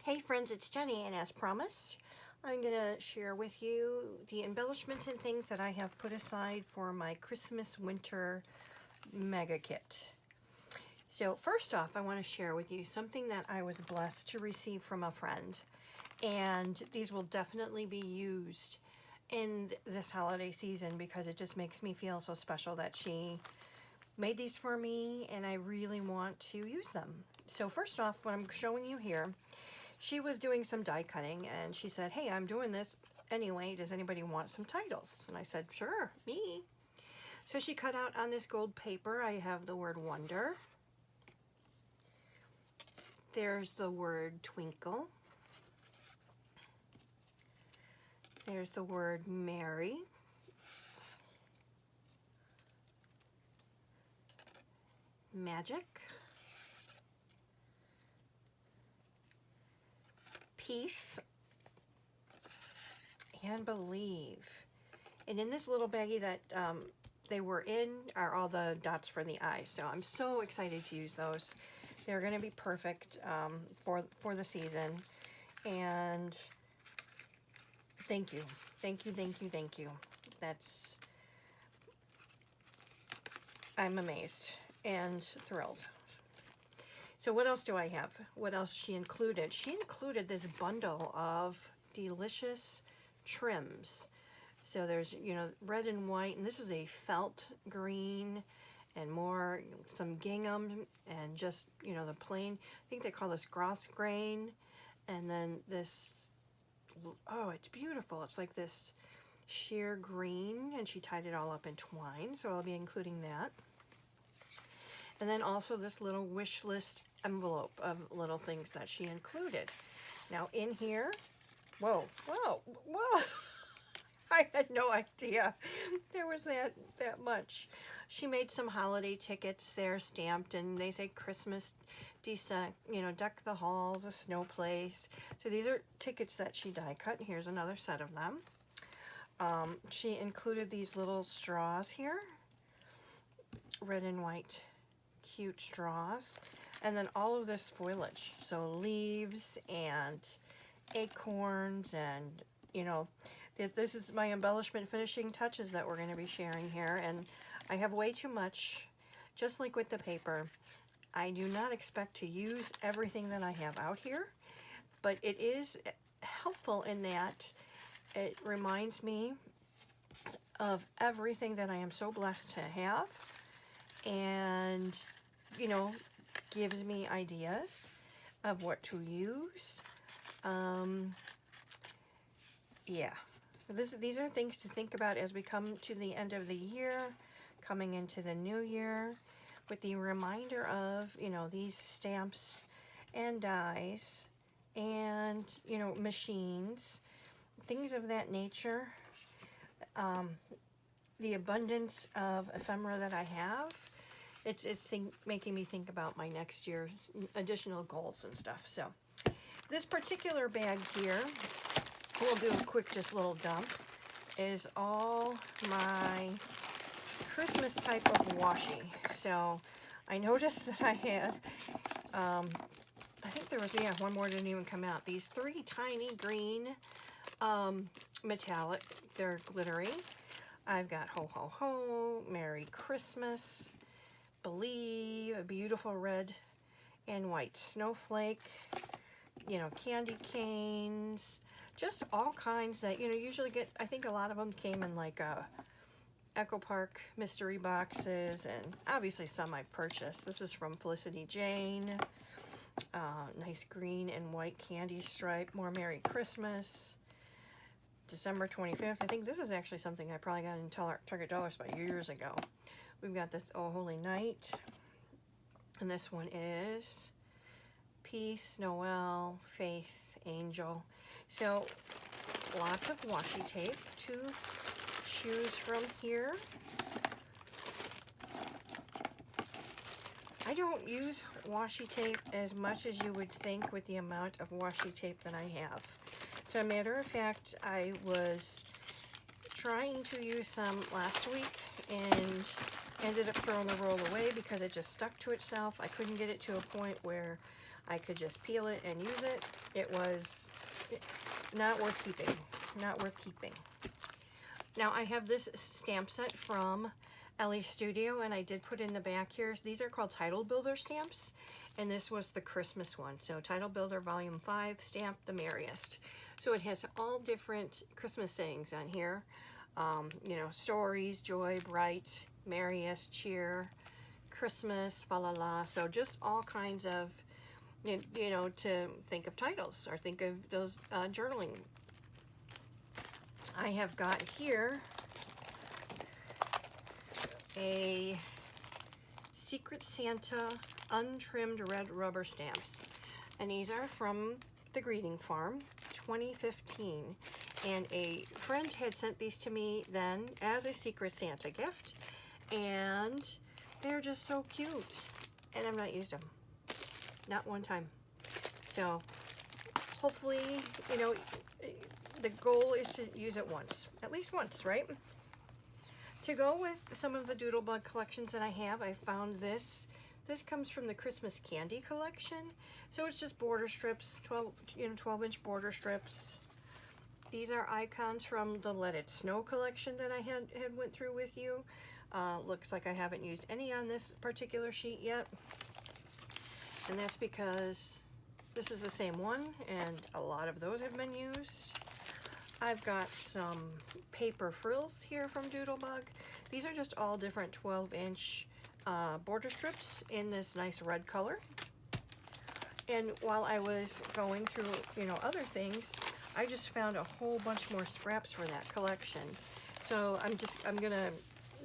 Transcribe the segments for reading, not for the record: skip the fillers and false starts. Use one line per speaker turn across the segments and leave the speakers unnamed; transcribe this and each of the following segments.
Hey friends, it's Jenny, and as promised, I'm going to share with you the embellishments and things that I have put aside for my Christmas winter mega kit. So first off, I want to share with you something that I was blessed to receive from a friend, and these will definitely be used in this holiday season because it just makes me feel so special that she made these for me and I really want to use them. So first off, what I'm showing you here, she was doing some die cutting and she said, hey, I'm doing this anyway, does anybody want some titles? And I said, sure, me. So she cut out on this gold paper, I have the word wonder. There's the word twinkle. There's the word Mary. Magic. Peace. And believe. And in this little baggie that they were in are all the dots for the eyes. So I'm so excited to use those. They're going to be perfect for the season. And thank you. Thank you, thank you, thank you. I'm amazed and thrilled. So what else do I have? What else she included? She included this bundle of delicious trims. So there's, red and white, and this is a felt green and more, some gingham and just, the plain, I think they call this gross grain. And then this, oh, it's beautiful. It's like this sheer green, and she tied it all up in twine, so I'll be including that. And then also this little wish list envelope of little things that she included. Now in here, whoa, I had no idea there was that much. She made some holiday tickets there stamped, and they say Christmas, deck the halls, a snow place. So these are tickets that she die cut. Here's another set of them. She included these little straws here, red and white, cute straws, and then all of this foliage, so leaves and acorns, and this is my embellishment finishing touches that we're going to be sharing here. And I have way too much, just like with the paper. I do not expect to use everything that I have out here, but it is helpful in that it reminds me of everything that I am so blessed to have, and gives me ideas of what to use. Yeah, these are things to think about as we come to the end of the year, coming into the new year, with the reminder of these stamps and dies and machines, things of that nature. The abundance of ephemera that I have, it's making me think about my next year's additional goals and stuff. So this particular bag here, we'll do a quick just little dump, is all my Christmas type of washi. So I noticed that I had, I think there was, one more didn't even come out. These 3 tiny green metallic, they're glittery. I've got Ho Ho Ho, Merry Christmas, Believe, a beautiful red and white snowflake, candy canes, just all kinds that, usually get, I think a lot of them came in like Echo Park mystery boxes, and obviously some I purchased. This is from Felicity Jane. Nice green and white candy stripe, more Merry Christmas. December 25th. I think this is actually something I probably got in Target Dollar Spot years ago. We've got this Oh Holy Night, and this one is Peace, Noel, Faith, Angel. So lots of washi tape to choose from here. I don't use washi tape as much as you would think with the amount of washi tape that I have. So a matter of fact, I was trying to use some last week and ended up throwing the roll away because it just stuck to itself. I couldn't get it to a point where I could just peel it and use it. It was not worth keeping. Not worth keeping. Now I have this stamp set from Ellie Studio, and I did put in the back here. These are called Title Builder stamps, and this was the Christmas one. So Title Builder Volume 5, Stamp the Merriest. So it has all different Christmas sayings on here. You know, stories, joy, bright, merriest, cheer, Christmas, fa la la. So just all kinds of, you know, to think of titles or think of those journaling. I have got here a Secret Santa untrimmed red rubber stamps, and these are from the Greeting Farm, 2015, and a friend had sent these to me then as a Secret Santa gift, and they're just so cute, and I've not used them, not one time. So hopefully, you know, the goal is to use it once, at least once, right? To go with some of the Doodlebug collections that I have, I found this. This comes from the Christmas Candy collection. So it's just border strips, 12-inch border strips. These are icons from the Let It Snow collection that I had went through with you. Looks like I haven't used any on this particular sheet yet. And that's because this is the same one, and a lot of those have been used. I've got some paper frills here from Doodlebug. These are just all different 12-inch border strips in this nice red color. And while I was going through, you know, other things, I just found a whole bunch more scraps for that collection. So I'm gonna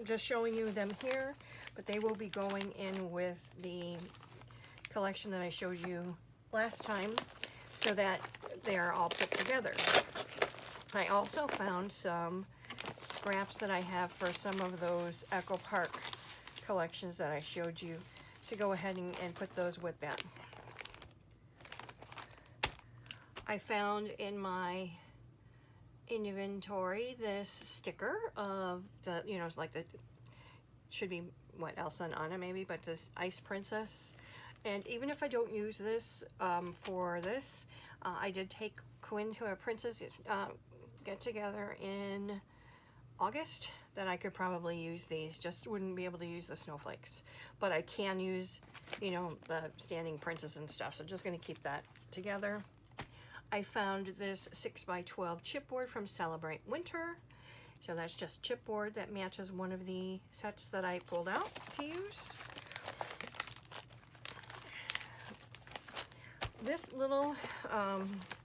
just showing you them here, but they will be going in with the collection that I showed you last time, so that they are all put together. I also found some scraps that I have for some of those Echo Park collections that I showed you, to go ahead and put those with that. I found in my inventory this sticker of the, you know, it's like the, should be what, Elsa and Anna maybe, but this Ice Princess. And even if I don't use this for this, I did take Quinn to a princess get together in August, that I could probably use these. Just wouldn't be able to use the snowflakes, but I can use, you know, the standing princes and stuff. So just going to keep that together. I found this 6x12 chipboard from Celebrate Winter. So that's just chipboard that matches one of the sets that I pulled out to use. This little,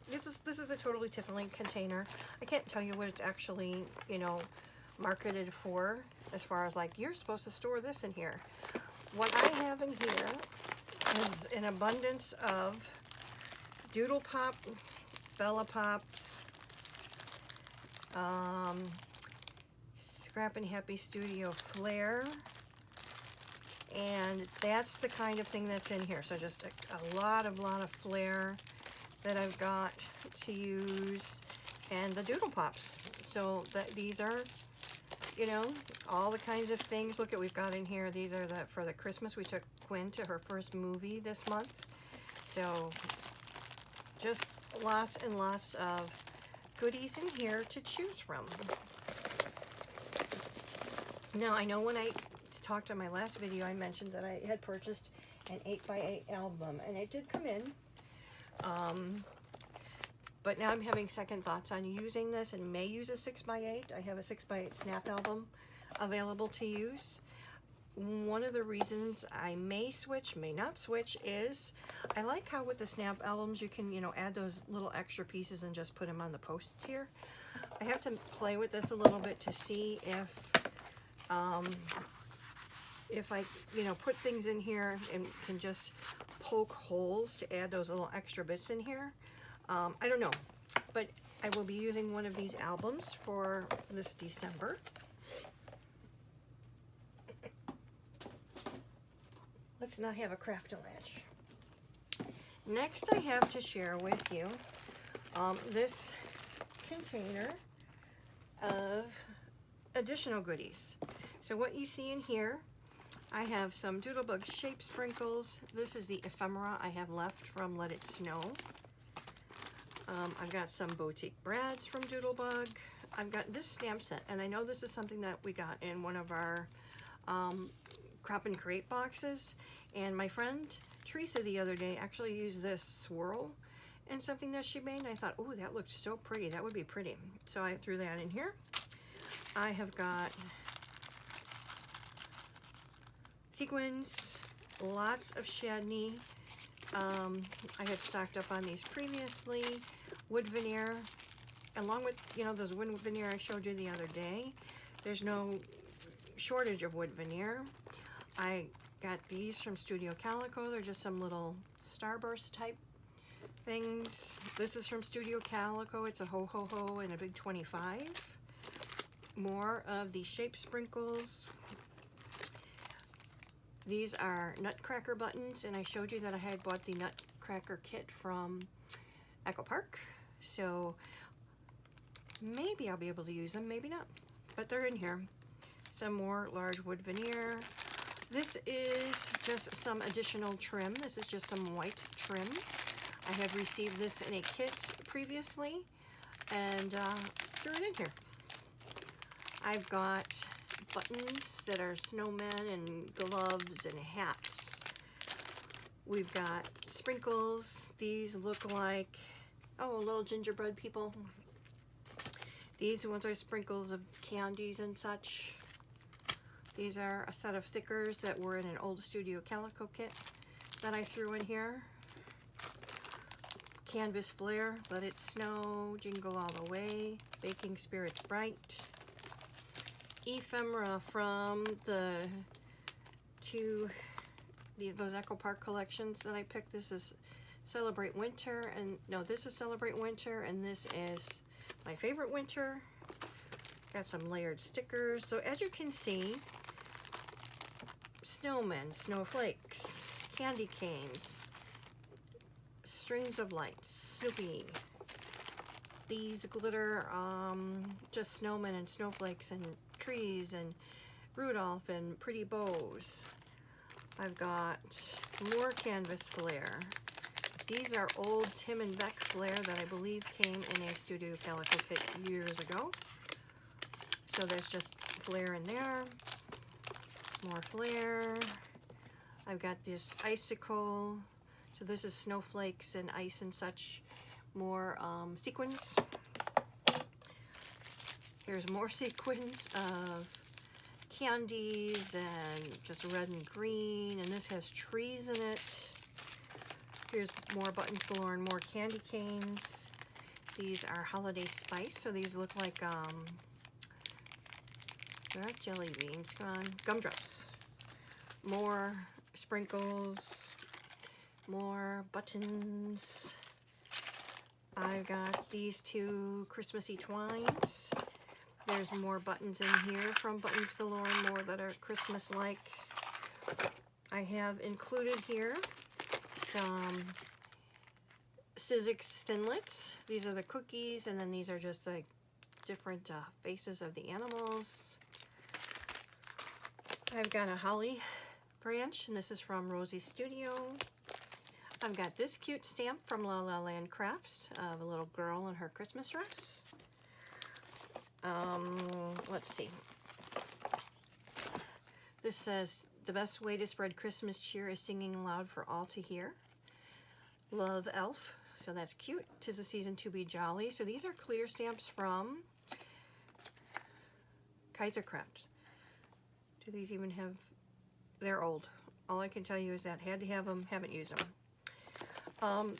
this is a totally different container. I can't tell you what it's actually, you know, marketed for, as far as like, you're supposed to store this in here. What I have in here is an abundance of Doodle Pop, Bella Pops, Scrap and Happy Studio Flair, and that's the kind of thing that's in here. So just a lot of flair that I've got to use, and the Doodle Pops. So that these are, you know, all the kinds of things. Look at, we've got in here, these are the for the Christmas. We took Quinn to her first movie this month. So just lots and lots of goodies in here to choose from. Now, I know when I talked on my last video, I mentioned that I had purchased an 8x8 album, and it did come in. But now I'm having second thoughts on using this, and may use a 6x8. I have a 6x8 snap album available to use. One of the reasons I may switch, may not switch, is I like how with the snap albums you can, you know, add those little extra pieces and just put them on the posts here. I have to play with this a little bit to see if I, you know, put things in here and can just poke holes to add those little extra bits in here. I don't know, but I will be using one of these albums for this December. Let's not have a craft-a-latch. Next, I have to share with you this container of additional goodies. So what you see in here, I have some Doodlebug shape sprinkles. This is the ephemera I have left from Let It Snow. I've got some boutique brads from Doodlebug. I've got this stamp set, and I know this is something that we got in one of our crop and create boxes, and my friend Teresa the other day actually used this swirl in something that she made, and I thought, oh, that looked so pretty. That would be pretty. So I threw that in here. I have got sequins, lots of chandni. I had stocked up on these previously. Wood veneer, along with, you know, those wood veneer I showed you the other day. There's no shortage of wood veneer. I got these from Studio Calico. They're just some little starburst type things. This is from Studio Calico. It's a ho-ho-ho and a big 25. More of the shape sprinkles. These are nutcracker buttons, and I showed you that I had bought the nutcracker kit from Echo Park. So maybe I'll be able to use them, maybe not. But they're in here. Some more large wood veneer. This is just some additional trim. This is just some white trim. I have received this in a kit previously and threw it in here. I've got buttons that are snowmen and gloves and hats. We've got sprinkles. These look like, oh, little gingerbread people. These ones are sprinkles of candies and such. These are a set of stickers that were in an old Studio Calico kit that I threw in here. Canvas Flare, Let It Snow, Jingle All the Way, Baking Spirits Bright. Ephemera from those Echo Park collections that I picked. This is Celebrate Winter, and no, this is Celebrate Winter, and this is my favorite winter. Got some layered stickers. So as you can see, snowmen, snowflakes, candy canes, strings of lights, Snoopy. These glitter, just snowmen and snowflakes and trees and Rudolph and pretty bows. I've got more canvas flare. These are old Tim and Beck flare that I believe came in a Studio Calico kit years ago. So there's just flare in there. More flare. I've got this icicle. So this is snowflakes and ice and such. More sequins. Here's more sequins of candies and just red and green, and this has trees in it. Here's more buttons galore and more candy canes. These are holiday spice, so these look like they're not jelly beans, come on, gumdrops. More sprinkles, more buttons. I've got these two Christmassy twines. There's more buttons in here from Buttons Galore, more that are Christmas-like. I have included here some Sizzix Thinlits. These are the cookies, and then these are just like different faces of the animals. I've got a holly branch, and this is from Rosie's Studio. I've got this cute stamp from La La Land Crafts of a little girl in her Christmas dress. Let's see. This says, the best way to spread Christmas cheer is singing loud for all to hear. Love Elf. So that's cute. 'Tis the season to be jolly. So these are clear stamps from Kaisercraft. Do these even have, they're old. All I can tell you is that had to have them, haven't used them.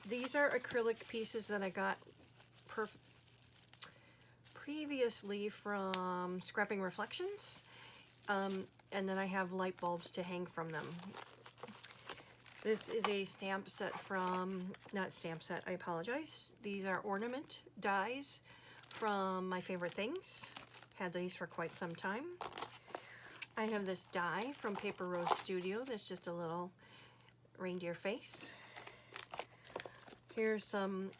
These are acrylic pieces that I got previously from Scrapping Reflections, and then I have light bulbs to hang from them. This is a stamp set from, not stamp set, I apologize. These are ornament dies from My Favorite Things. Had these for quite some time. I have this die from Paper Rose Studio. That's just a little reindeer face. Here's some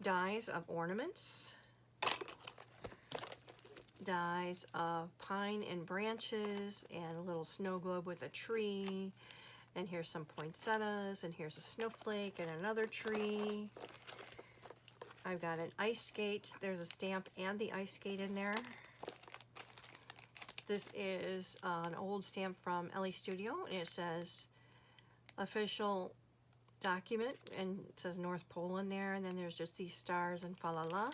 dies of ornaments. dies of pine and branches and a little snow globe with a tree. And here's some poinsettias, and here's a snowflake and another tree. I've got an ice skate. There's a stamp and the ice skate in there. This is an old stamp from Ellie Studio, and it says official document, and it says North Pole in there, and then there's just these stars and fa la la.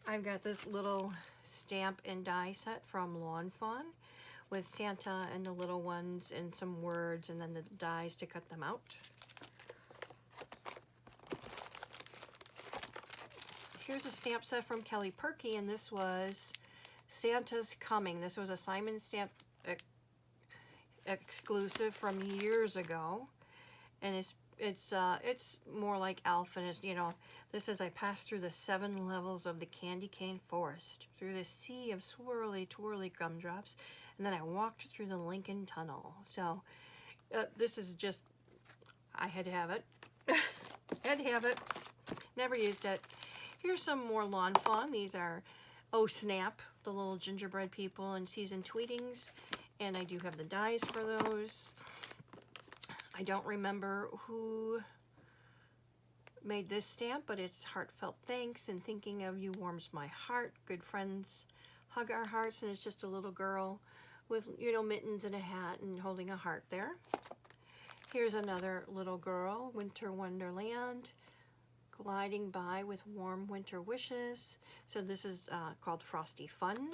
I've got this little stamp and die set from Lawn Fawn with Santa and the little ones and some words, and then the dies to cut them out. Here's a stamp set from Kelly Perky, and this was Santa's Coming. This was a Simon Stamp exclusive from years ago, and it's more like Elf, and it's, you know, this is I passed through the 7 levels of the candy cane forest, through the sea of swirly twirly gumdrops, and then I walked through the Lincoln Tunnel. So this is just, I had to have it. Had to have it. Never used it. Here's some more Lawn Fawn. These are Oh Snap, the little gingerbread people and seasoned tweetings, and I do have the dies for those. I don't remember who made this stamp, but it's heartfelt thanks and thinking of you warms my heart. Good friends hug our hearts, and it's just a little girl with, you know, mittens and a hat and holding a heart there. Here's another little girl, Winter Wonderland, gliding by with warm winter wishes. So this is called Frosty Fun.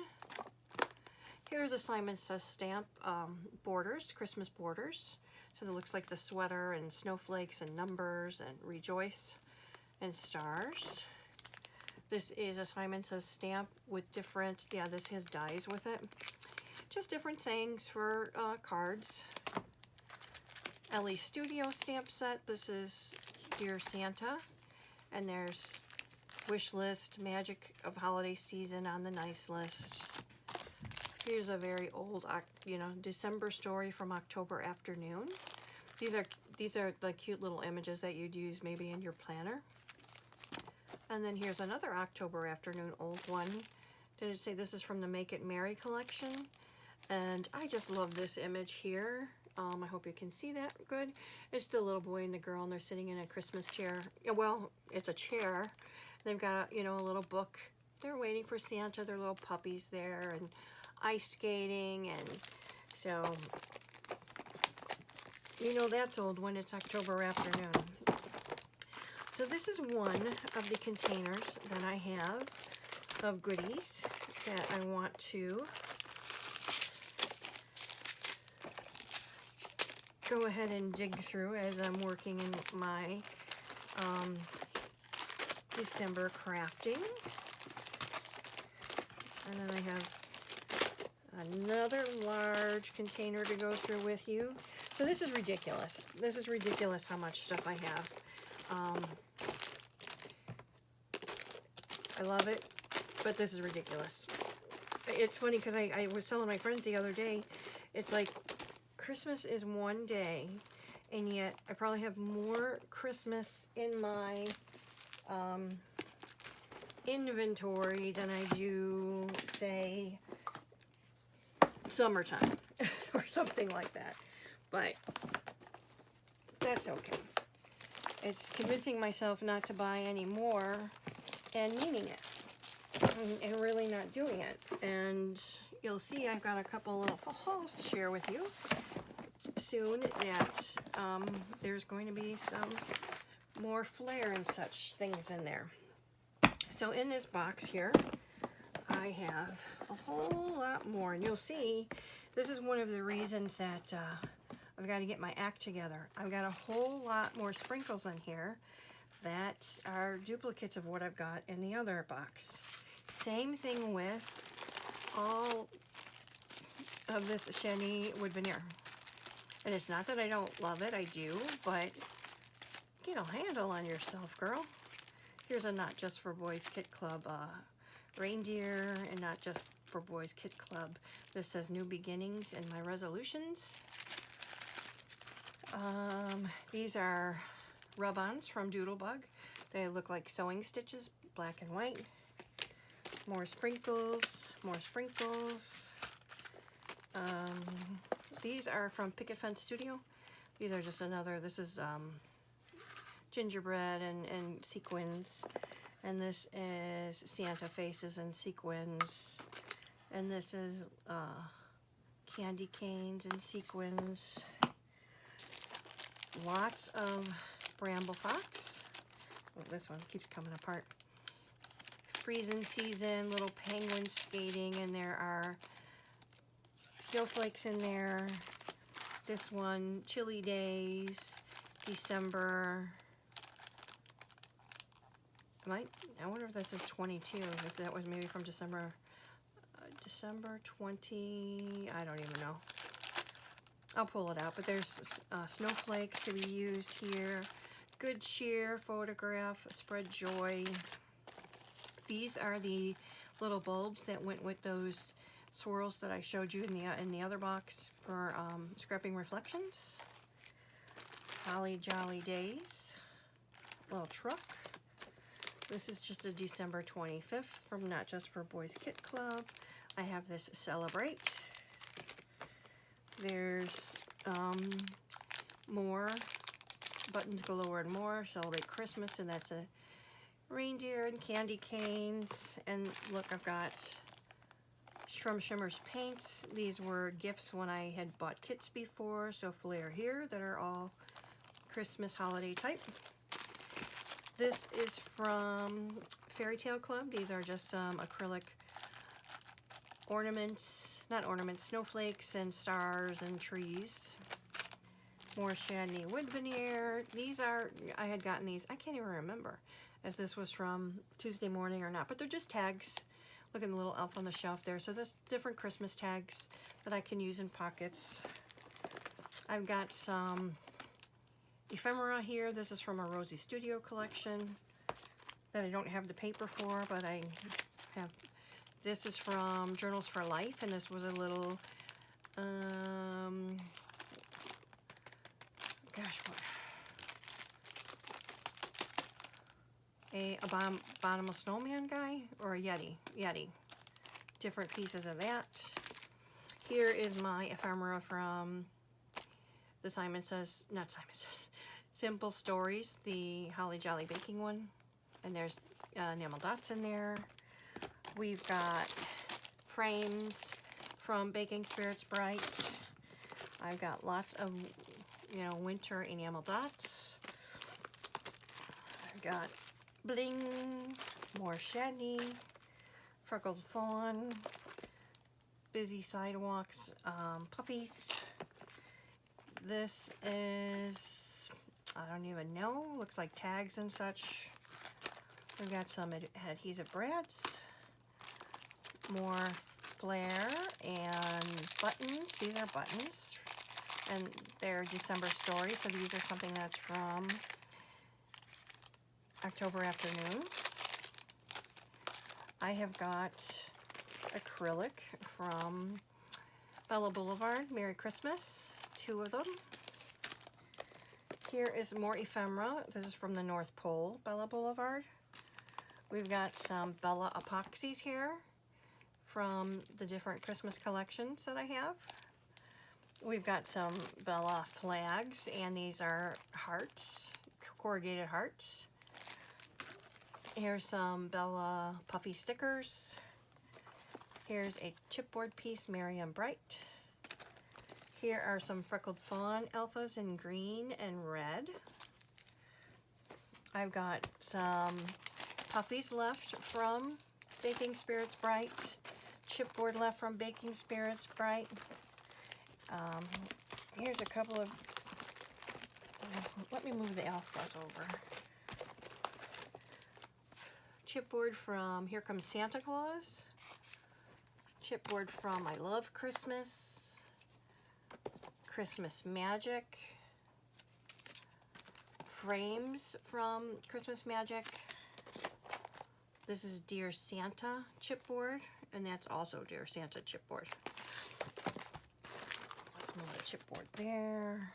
Here's a Simon Says stamp, borders, Christmas borders. So it looks like the sweater and snowflakes and numbers and rejoice and stars. This is a Simon Says stamp with different, yeah, this has dies with it. Just different sayings for cards. Ellie Studio stamp set. This is Dear Santa. And there's wish list, magic of holiday season on the nice list. Here's a very old, you know, December story from October afternoon. These are the cute little images that you'd use maybe in your planner. And then here's another October afternoon old one. Did it say this is from the Make It Merry collection? And I just love this image here. I hope you can see that good. It's the little boy and the girl, and they're sitting in a Christmas chair. Well, it's a chair. They've got, you know, a little book. They're waiting for Santa. They're little puppies there, and ice skating, and so, you know, that's old when it's October afternoon. So this is one of the containers that I have of goodies that I want to go ahead and dig through as I'm working in my December crafting. And then I have another large container to go through with you. So this is ridiculous. This is ridiculous how much stuff I have. I love it, but this is ridiculous. It's funny because I was telling my friends the other day, it's like Christmas is one day, and yet I probably have more Christmas in my inventory than I do, say, summertime or something like that. But that's okay. It's convincing myself not to buy any more and meaning it and really not doing it. And you'll see I've got a couple little hauls to share with you soon that there's going to be some more flair and such things in there. So in this box here, I have a whole lot more, and you'll see this is one of the reasons that I've got to get my act together. I've got a whole lot more sprinkles in here that are duplicates of what I've got in the other box. Same thing with all of this chenille wood veneer. And it's not that I don't love it, I do, but get a handle on yourself, girl. Here's a Not Just for Boys Kit Club reindeer, and Not Just for Boys Kit Club. This says New Beginnings and My Resolutions. These are rub-ons from Doodlebug. They look like sewing stitches, black and white. More sprinkles, more sprinkles. These are from Picket Fence Studio. These are just another, this is gingerbread and sequins. And this is Santa faces and sequins. And this is candy canes and sequins. Lots of Bramble Fox. Oh, this one keeps coming apart. Freezing season, little penguins skating, and there are snowflakes in there. This one, chilly days, December. I wonder if this is 22, if that was maybe from December. December 20, I don't even know. I'll pull it out, but there's snowflakes to be used here. Good cheer, photograph, spread joy. These are the little bulbs that went with those swirls that I showed you in the other box for scrapping reflections. Holly Jolly Days, little truck. This is just a December 25th from Not Just for Boys Kit Club. I have this Celebrate. There's more Buttons Galore and More, Celebrate Christmas, and that's a reindeer and candy canes. And look, I've got Shrum Shimmers paints. These were gifts when I had bought kits before, so flare here that are all Christmas holiday type. This is from Fairy Tale Club. These are just some acrylic ornaments, not ornaments, snowflakes and stars and trees. More Shadney wood veneer. These are, I had gotten these, I can't even remember if this was from Tuesday morning or not, but they're just tags. Look at the little elf on the shelf there. So there's different Christmas tags that I can use in pockets. I've got some ephemera here. This is from a Rosie Studio collection that I don't have the paper for, but I have. This is from Journals for Life, and this was a little, gosh, what? A abominable snowman guy or a Yeti. Different pieces of that. Here is my ephemera from the Simple Stories, the Holly Jolly Baking one. And there's enamel dots in there. We've got frames from Baking Spirits Bright. I've got lots of, winter enamel dots. I've got bling, more Shadney, Freckled Fawn, Busy Sidewalks, puffies. This is, I don't even know, looks like tags and such. We've got some adhesive brads, more flare and buttons. These are buttons, and they're December stories, so these are something that's from October Afternoon. I have got acrylic from Bella Boulevard, Merry Christmas, 2 of them. Here is more ephemera. This is from the North Pole, Bella Boulevard. We've got some Bella epoxies here from the different Christmas collections that I have. We've got some Bella flags, and these are hearts, corrugated hearts. Here's some Bella puffy stickers. Here's a chipboard piece, Merry and Bright. Here are some Freckled Fawn alphas in green and red. I've got some puffies left from Baking Spirits Bright. Chipboard left from Baking Spirits Bright. Here's a couple of, let me move the alphas over. Chipboard from Here Comes Santa Claus. Chipboard from I Love Christmas. Christmas Magic. Frames from Christmas Magic. This is Dear Santa chipboard, and that's also Dear Santa chipboard. Let's move the chipboard there.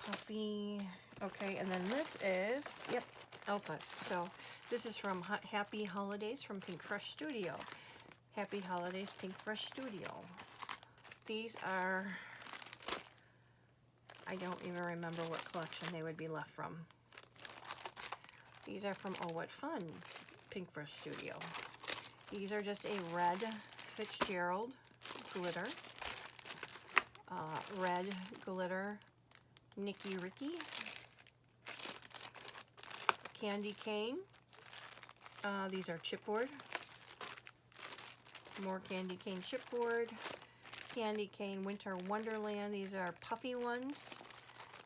Puffy. Okay, and then this is, Alphas. So this is from Happy Holidays from Pink Fresh Studio. Happy Holidays, Pink Fresh Studio. These are, I don't even remember what collection they would be left from. These are from Oh What Fun, Pink Fresh Studio. These are just a red Fitzgerald glitter. Red glitter Nicky Ricky. Candy cane. These are chipboard. More candy cane chipboard. Candy cane Winter Wonderland. These are puffy ones.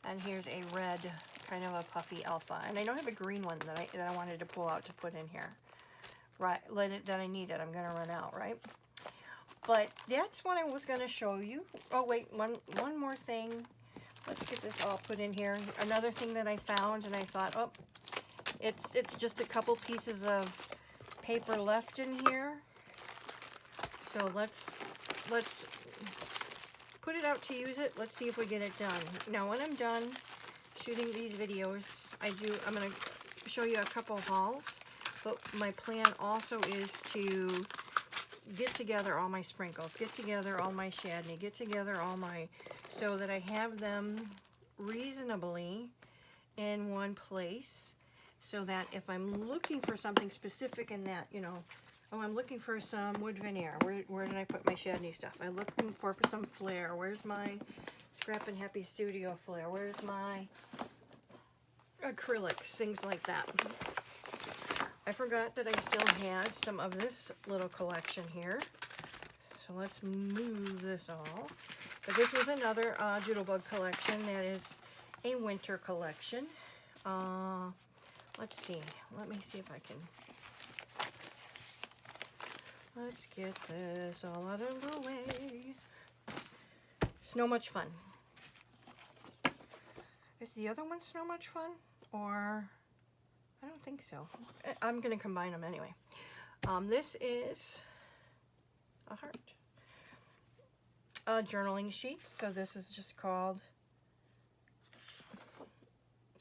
And here's a red, kind of a puffy alpha. And I don't have a green one that I wanted to pull out to put in here. Right, that I needed. I'm gonna run out, right? But that's what I was gonna show you. Oh wait, one more thing. Let's get this all put in here. Another thing that I found, and I thought, oh, it's just a couple pieces of paper left in here. So let's put it out to use it. Let's see if we get it done. Now, when I'm done shooting these videos, I'm gonna show you a couple hauls. But my plan also is to get together all my sprinkles, get together all my shadney, get together all my, so that I have them reasonably in one place, so that if I'm looking for something specific in that, you know, oh, I'm looking for some wood veneer. Where did I put my shadney stuff? I'm looking for some flair. Where's my Scrap and Happy Studio flair? Where's my acrylics? Things like that. I forgot that I still had some of this little collection here. So let's move this all. But this was another Doodlebug collection that is a winter collection. Let's see. Let me see if I can. Let's get this all out of the way. Snow Much Fun. Is the other one Snow Much Fun? Or... I don't think so. I'm going to combine them anyway. This is a heart. Journaling sheets. So this is just called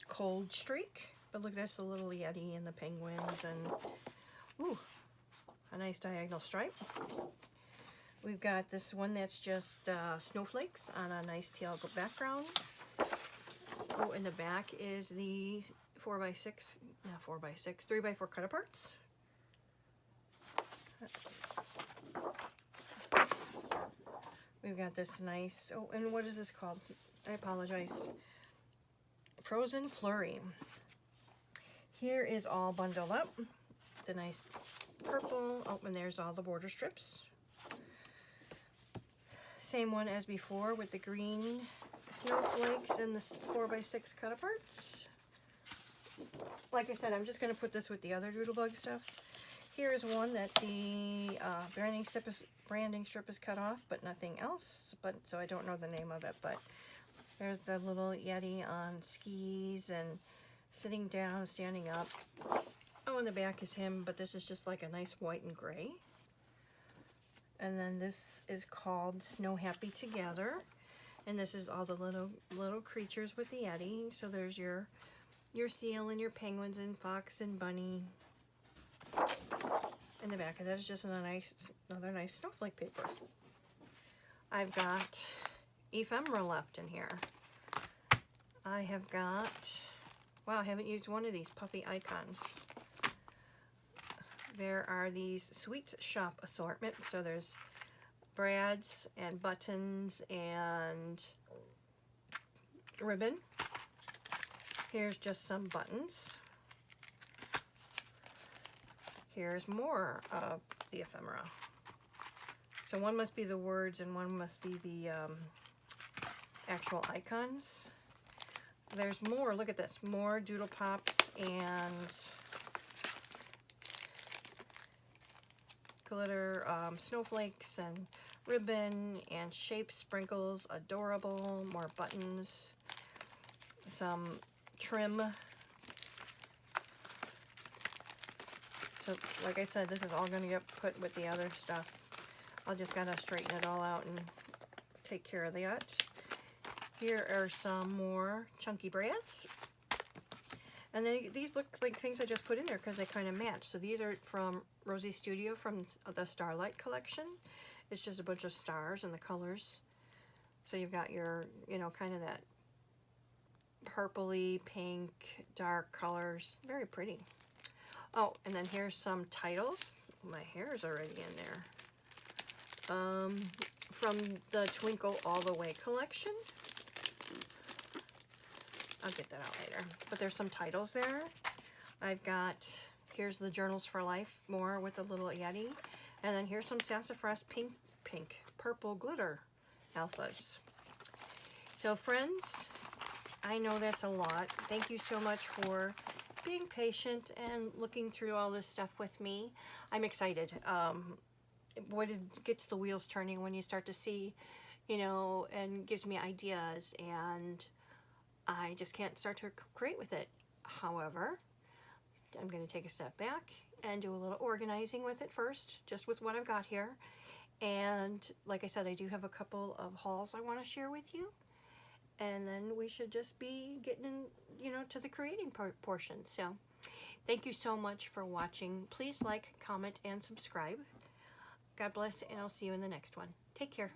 Cold Streak. But look, that's the little Yeti and the penguins and ooh, a nice diagonal stripe. We've got this one that's just snowflakes on a nice teal background. Oh, in the back is the 4x6, not 4x6, 3x4 cut aparts. We've got this nice, oh, and what is this called? I apologize. Frozen Flurry. Here is all bundled up. The nice purple, oh, and there's all the border strips. Same one as before with the green snowflakes and the 4x6 cut aparts. Like I said, I'm just going to put this with the other Doodlebug stuff. Here's one that the branding strip is cut off, but nothing else. But so I don't know the name of it. But there's the little Yeti on skis and sitting down, standing up. Oh, in the back is him, but this is just like a nice white and gray. And then this is called Snow Happy Together, and this is all the little creatures with the Yeti. So there's your seal and your penguins and fox and bunny. In the back of that is just another nice snowflake paper. I've got ephemera left in here. I have got, wow, I haven't used one of these puffy icons. There are these Sweet Shop assortment. So there's brads and buttons and ribbon. Here's just some buttons. Here's more of the ephemera. So one must be the words and one must be the actual icons. There's more, look at this, more Doodle Pops and glitter snowflakes and ribbon and shape sprinkles, adorable, more buttons, some trim. So like I said, this is all going to get put with the other stuff. I'll just gotta straighten it all out and take care of that. Here are some more chunky brads. And these look like things I just put in there because they kind of match. So these are from Rosie Studio from the Starlight collection. It's just a bunch of stars and the colors. So you've got your, you know, kind of that purpley, pink, dark colors. Very pretty. Oh, and then here's some titles. My hair is already in there. From the Twinkle All the Way collection. I'll get that out later. But there's some titles there. I've got, here's the Journals for Life, more with the little Yeti. And then here's some Sassafras purple glitter alphas. So friends, I know that's a lot. Thank you so much for being patient and looking through all this stuff with me. I'm excited. Boy, it gets the wheels turning when you start to see, you know, and gives me ideas, and I just can't start to create with it. However, I'm going to take a step back and do a little organizing with it first, just with what I've got here. And like I said, I do have a couple of hauls I want to share with you. And then we should just be getting in, you know, to the creating portion. So thank you so much for watching. Please like, comment, and subscribe. God bless, and I'll see you in the next one. Take care.